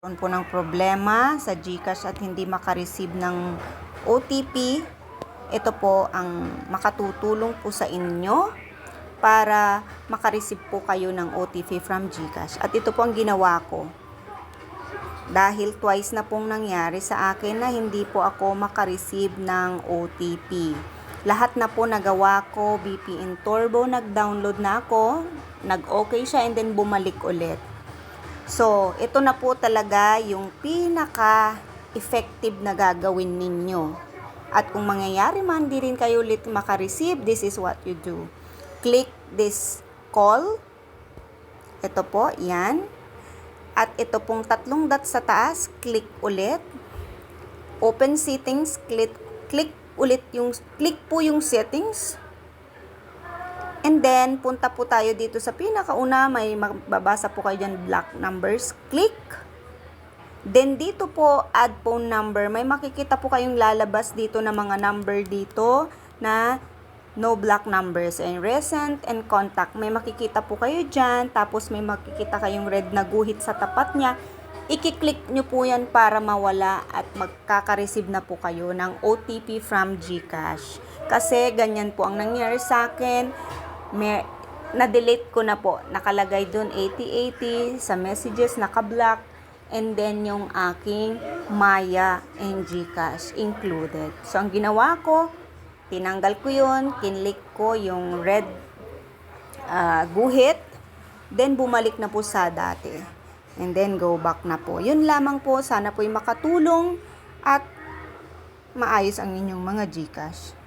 Meron po ng problema sa GCash at hindi makareceive ng OTP, ito po ang makatutulong po sa inyo para makareceive po kayo ng OTP from GCash. At ito po ang ginawa ko. Dahil twice na pong nangyari sa akin na hindi po ako makareceive ng OTP. Lahat na po nagawa ko, VPN Turbo, nag-download na ako, nag-okay siya and then bumalik ulit. So, ito na po talaga yung pinaka-effective na gagawin ninyo. At kung mangyayari man, di rin kayo ulit makareceive, this is what you do. Click this call. Ito po, yan. At ito pong tatlong dots sa taas, click ulit. Open settings, click po yung settings. And then, punta po tayo dito sa pinakauna, may mababasa po kayo dyan, block numbers. Click. Then, dito po, add phone number. May makikita po kayong lalabas dito na mga number dito na no block numbers. And recent and contact. May makikita po kayo dyan. Tapos, may makikita kayong red na guhit sa tapat niya. I-click nyo po yan para mawala at magkaka-receive na po kayo ng OTP from GCash. Kasi, ganyan po ang nangyari sa akin. Na-delete ko na po. Nakalagay doon 8080 sa messages, naka-block. And then yung aking Maya and GCash included. So ang ginawa ko, tinanggal ko yun, kinlik ko yung red guhit. Then bumalik na po sa dati. And then go back na po. Yun lamang po. Sana po'y makatulong at maayos ang inyong mga GCash.